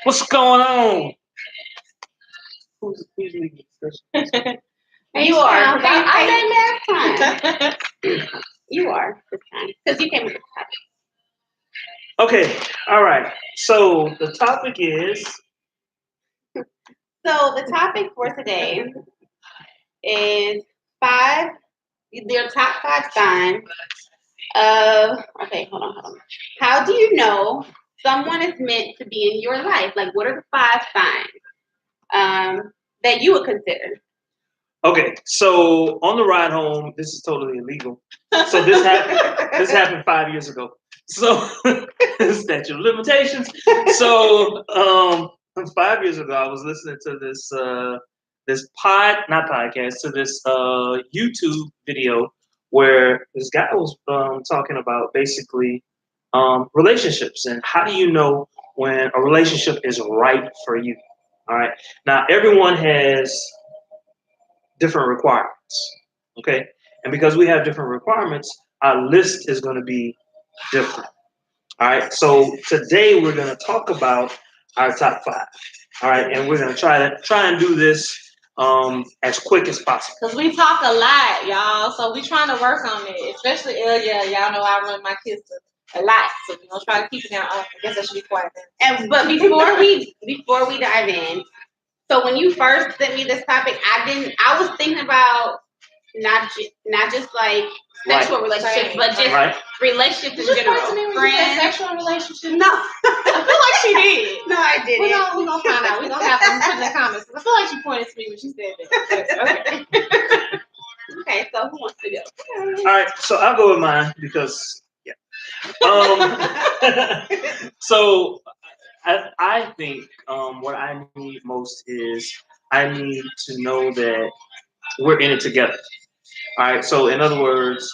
What's going on? Who's leading this? You are. I said last time. You are this time because you came with the topic. Okay, all right. So the topic is. So the topic for today is your top 5 signs of. Okay, hold on. How do you know someone is meant to be in your life? Like, what are the 5 signs that you would consider? Okay, so on the ride home, this is totally illegal. So this happened. This happened 5 years ago. So statute of limitations. So 5 years ago, I was listening to this not podcast, to this YouTube video where this guy was talking about basically relationships and how do you know when a relationship is right for you. All right. Now everyone has different requirements. Okay. And because we have different requirements, our list is going to be different. All right. So today we're going to talk about our top 5. All right. And we're going to try and do this as quick as possible. Because we talk a lot, y'all. So we're trying to work on it. Especially earlier, y'all know I run my kids a lot. So we're going to try to keep it down. I guess I should be quiet then. But before we dive in, so when you first sent me this topic, I was thinking about not just like sexual relationships, but just relationships in general. Friends, sexual relationships. No, I feel like she did. No, I didn't. We're gonna find out. We're gonna have to put in the comments. I feel like she pointed to me when she said that. Okay. Okay, so who wants to go? All right, so I'll go with mine because so I think what I need most is I need to know that we're in it together. All right. So in other words,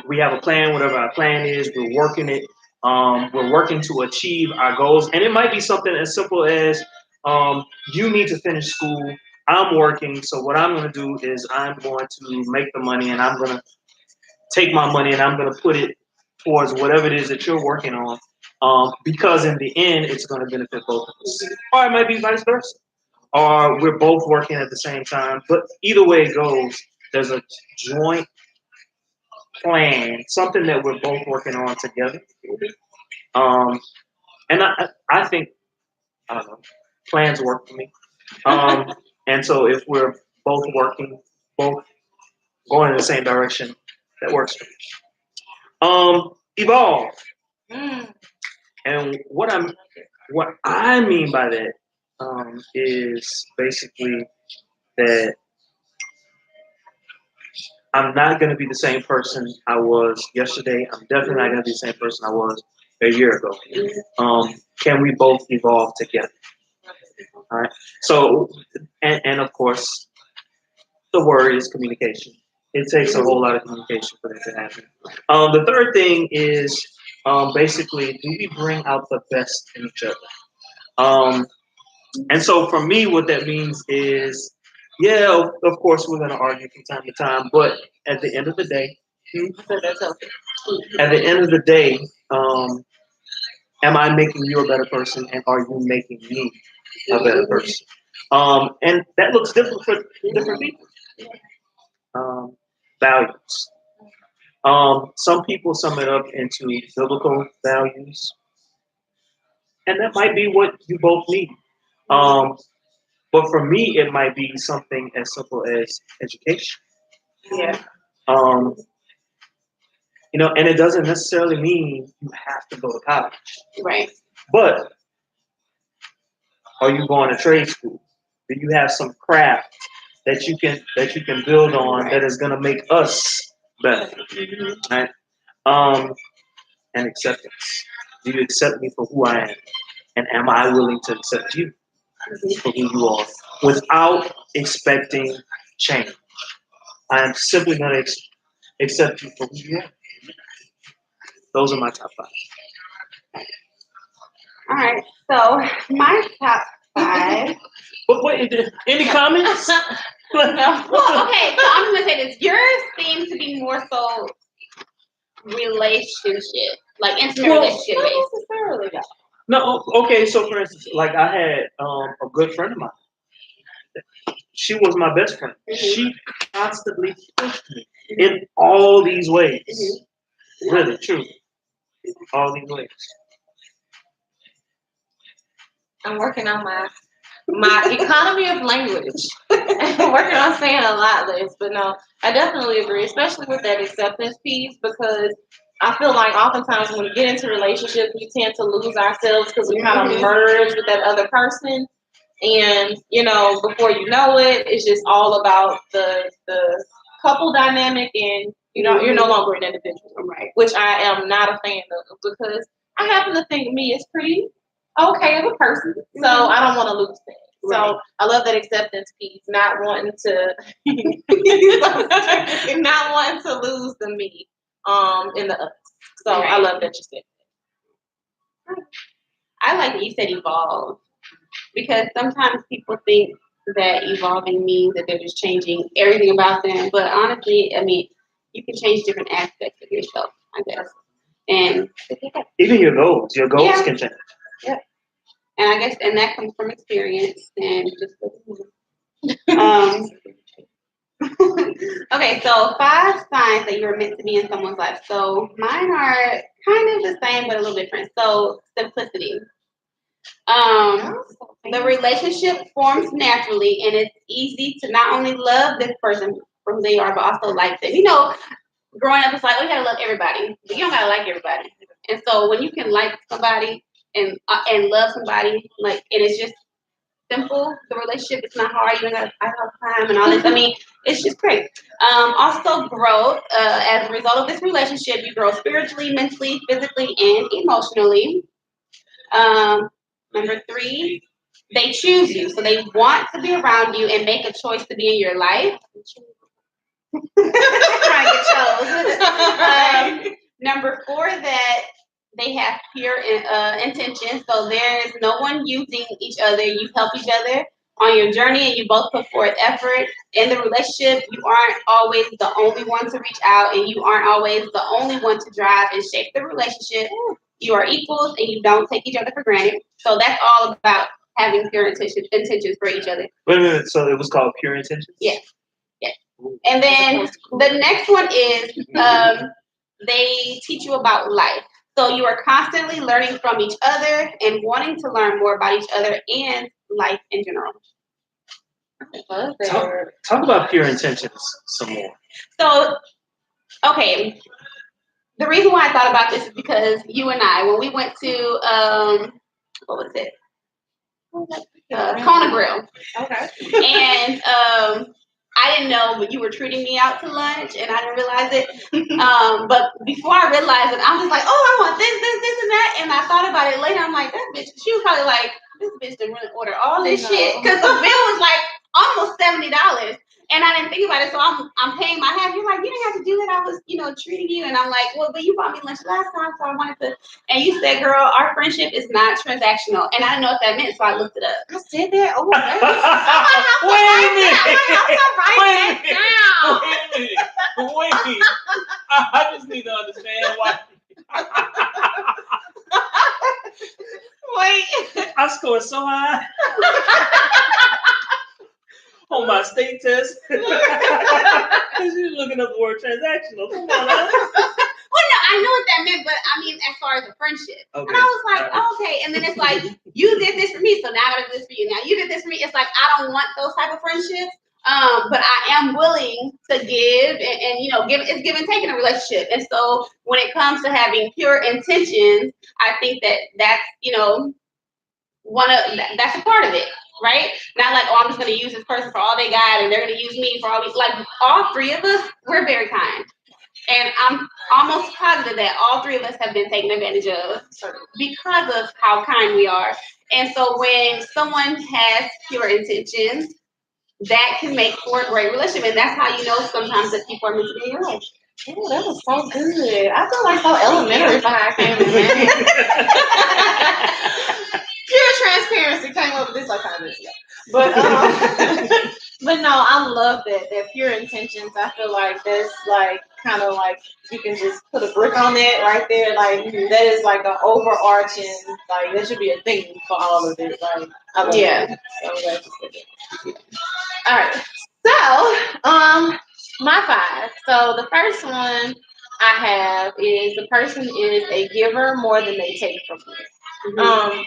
we have a plan. Whatever our plan is, we're working it. We're working to achieve our goals, and it might be something as simple as you need to finish school. I'm working, so what I'm going to do is I'm going to make the money, and I'm going to take my money and I'm going to put it towards whatever it is that you're working on. Because in the end, it's going to benefit both of us. Or it might be vice versa. Or we're both working at the same time. But either way it goes, there's a joint plan, something that we're both working on together. And I think, I don't know, plans work for me. And so if we're both working, both going in the same direction, that works for me. Evolve. And what I mean by that is basically that I'm not going to be the same person I was yesterday. I'm definitely not going to be the same person I was a year ago. Can we both evolve together? All right. So, and of course, the word is communication. It takes a whole lot of communication for that to happen. The third thing is basically, do we bring out the best in each other? And so for me, what that means is, yeah, of course, we're going to argue from time to time, but at the end of the day, am I making you a better person, and are you making me a better person? And that looks different for different people. Values. Some people sum it up into biblical values, and that might be what you both need. But for me, it might be something as simple as education. Yeah. And it doesn't necessarily mean you have to go to college. Right. But are you going to trade school? Do you have some craft that you can build on that is going to make us better? Right? And acceptance. Do you accept me for who I am? And am I willing to accept you for who you are without expecting change? I am simply going to accept you for who you are. Those are my top 5. All right. So my top 5. But wait, any comments? Well, okay. So I'm gonna say this. Yours seems to be more so relationship. like intimate Well, relationship based. Not necessarily though. No, okay. So for instance, like I had a good friend of mine. She was my best friend. She constantly pushed me in all these ways. Really, true. All these ways. I'm working on my economy of language. I'm working on saying a lot less, but no, I definitely agree, especially with that acceptance piece, because I feel like oftentimes when we get into relationships, we tend to lose ourselves because we kind of merge with that other person. And, you know, before you know it, it's just all about the couple dynamic, and, you know, you're no longer an individual, Right. which I am not a fan of, because I happen to think me is pretty okay of a person, so I don't want to lose that. Right. So I love that acceptance piece, not wanting to not wanting to lose the me in the us. So I Right. love that you said I like that you said evolve, because sometimes people think that evolving means that they're just changing everything about them. But honestly, I mean, you can change different aspects of yourself, I guess. And Even your goals Yeah. can change. and I guess that comes from experience and just um okay, so 5 signs that you're meant to be in someone's life. So mine are kind of the same but a little different. So simplicity. The relationship forms naturally, and it's easy to not only love this person for who they are, but also like them. You know, growing up, it's like, oh, you gotta love everybody, but you don't gotta like everybody. And so when you can like somebody and love somebody, like, and it's just simple, the relationship, it's not hard. You don't gotta fight all the time and all this. I mean, it's just great. Also, growth. As a result of this relationship, you grow spiritually, mentally, physically, and emotionally. Number 3, they choose you, so they want to be around you and make a choice to be in your life. Trying to get chose. Number 4, that they have pure intention, so there is no one using each other. You help each other on your journey, and you both put forth effort in the relationship. You aren't always the only one to reach out, and you aren't always the only one to drive and shape the relationship. You are equals, and you don't take each other for granted. So that's all about having pure intentions for each other. Wait a minute. So it was called Pure Intentions? Yeah. And then the next one is they teach you about life. So you are constantly learning from each other and wanting to learn more about each other and life in general. Talk about Pure Intentions some more. So, okay. The reason why I thought about this is because you and I, when we went to, what was it? Kona Grill. Okay. And I didn't know, but you were treating me out to lunch, and I didn't realize it. But before I realized it, I was like, oh, I want this, and that. And I thought about it later. I'm like, that bitch, she was probably like, this bitch didn't really order all this shit. Because the bill was like almost $70. And I didn't think about it. So I'm paying my half. You're like, you didn't have to do that. I was, treating you. And I'm like, well, but you bought me lunch last time, so I wanted to. And you said, girl, our friendship is not transactional. And I didn't know what that meant, so I looked it up. I said that. Oh, Wait a minute. I just need to understand why. Wait. I scored so high on my state test. She's looking up the word transactional. Come on now. Well, no, I know what that meant, but I mean, as far as a friendship. Okay. And I was like, okay. And then it's like, you did this for me, so now I gotta do this for you. Now you did this for me. It's like, I don't want those type of friendships. But I am willing to give and give. It's give and take in a relationship. And so when it comes to having pure intentions, I think that's that's a part of it, right? Not like, oh, I'm just gonna use this person for all they got, and they're gonna use me for all these. Like, all 3 of us, we're very kind. And I'm almost positive that all 3 of us have been taken advantage of because of how kind we are. And so when someone has pure intentions, that can make for a great relationship. And that's how you know sometimes that people are meant to be in your life. Oh, that was so good. I feel like so elementary for how I came in. Pure transparency came up with this like 5 minutes ago. But no, no, I love that pure intentions. I feel like that's like kind of like you can just put a brick on that right there. Like that is like an overarching, like that should be a thing for all of it. Like I love it. So I'm glad you said that. All right. So, my 5. So the first one I have is the person is a giver more than they take from you.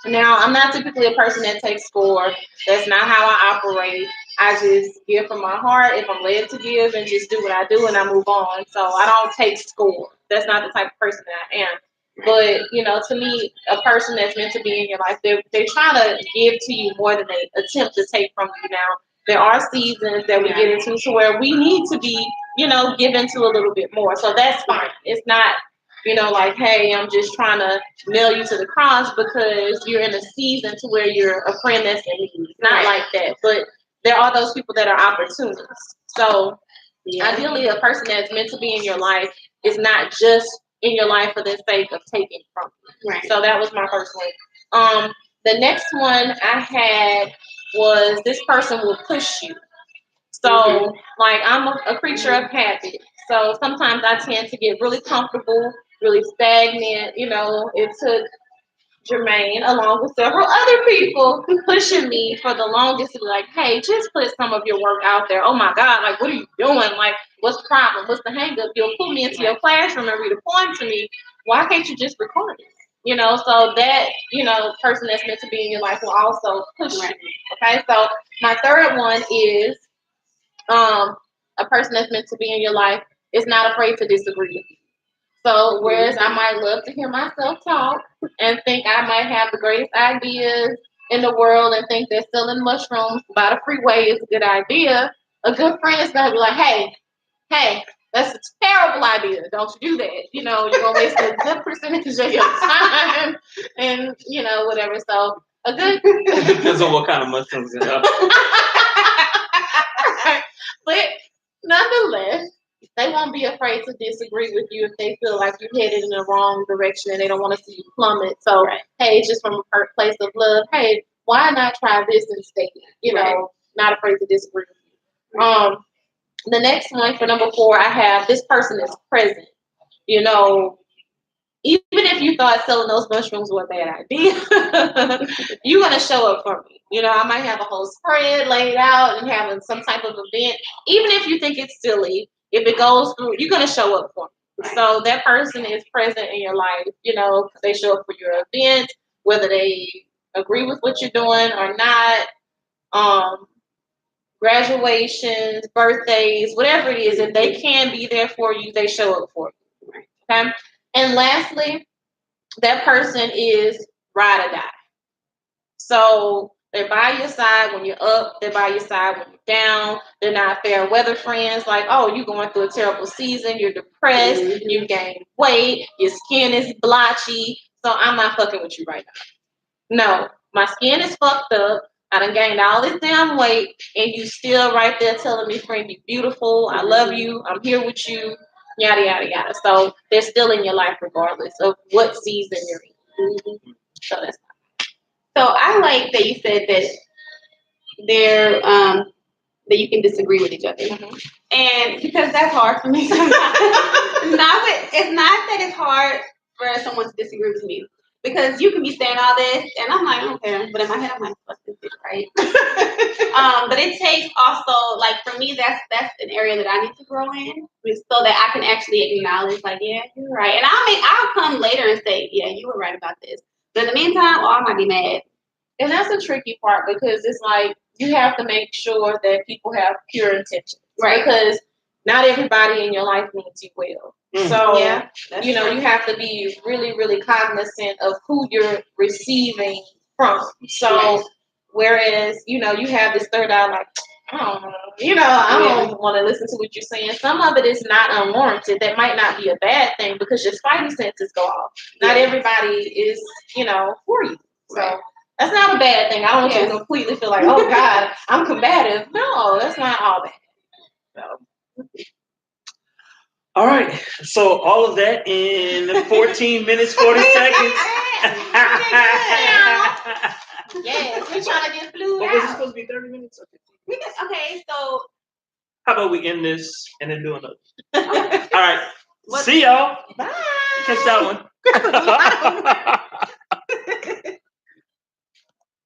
Now, I'm not typically a person that takes score. That's not how I operate. I just give from my heart if I'm led to give and just do what I do and I move on. So I don't take score. That's not the type of person that I am. But, to me, a person that's meant to be in your life, they're trying to give to you more than they attempt to take from you. Now, there are seasons that we get into to where we need to be, given to a little bit more. So that's fine. It's not like, hey, I'm just trying to nail you to the cross because you're in a season to where you're a friend that's in need. It's not like that. But there are those people that are opportunists. So ideally, a person that's meant to be in your life is not just in your life for the sake of taking from you. Right. So that was my first one. The next one I had was this person will push you. So, like, I'm a creature of habit. So sometimes I tend to get really comfortable, really stagnant. It took Jermaine, along with several other people, pushing me for the longest to be like, hey, just put some of your work out there. Oh my God, like, what are you doing? Like, what's the problem? What's the hang up? You'll pull me into your classroom and read a poem to me. Why can't you just record it? So that, person that's meant to be in your life will also push you. Okay, so my third one is a person that's meant to be in your life is not afraid to disagree with you. So whereas I might love to hear myself talk and think I might have the greatest ideas in the world and think that selling mushrooms by the freeway is a good idea, a good friend is gonna be like, hey, that's a terrible idea. Don't you do that. You're gonna waste a good percentage of your time and whatever. So a good It depends on what kind of mushrooms it is. But nonetheless, they won't be afraid to disagree with you if they feel like you're headed in the wrong direction and they don't want to see you plummet. So, hey, just from a place of love, hey, why not try this instead? Not afraid to disagree with you. The next one for number 4, I have this person is present. Even if you thought selling those mushrooms were a bad idea, you're going to show up for me. I might have a whole spread laid out and having some type of event. Even if you think it's silly, if it goes through, you're going to show up for me. So that person is present in your life, they show up for your event, whether they agree with what you're doing or not. Graduations, birthdays, whatever it is, if they can be there for you, they show up for you. Okay? And lastly, that person is ride or die. So they're by your side when you're up, they're by your side when you're down. They're not fair weather friends like, oh, you're going through a terrible season, you're depressed, you gained weight, your skin is blotchy, so I'm not fucking with you right now. No, my skin is fucked up. I done gained all this damn weight, and you still right there telling me, friend, you beautiful, I love you, I'm here with you, yada, yada, yada. So they're still in your life regardless of what season you're in. So that's So I like that you said that they're that you can disagree with each other, and because that's hard for me sometimes. It's not that it's hard for someone to disagree with me, because you can be saying all this and I'm like, I don't care, but in my head I'm like, fuck this bitch, right? But it takes also, like, for me, that's an area that I need to grow in, so that I can actually acknowledge, like, yeah, you're right, and I'll come later and say, yeah, you were right about this. But in the meantime, I might be mad. And that's a tricky part, because it's like you have to make sure that people have pure intentions, right? Because not everybody in your life means you well. So yeah, you have to be really, really cognizant of who you're receiving from. So whereas you have this third eye, like, I don't know, I don't want to listen to what you're saying. Some of it is not unwarranted. That might not be a bad thing, because your spidey senses go off. Not everybody is for you. So that's not a bad thing. I don't want you to completely feel like, oh God, I'm combative. No, that's not all bad. So. All right. So all of that in 14 minutes, 40 seconds. Yes, we're trying to get fluid What out. was it supposed to be, 30 minutes? Okay. Okay, so How about we end this and then do another? okay. All right. What- See y'all. Bye. Catch that one.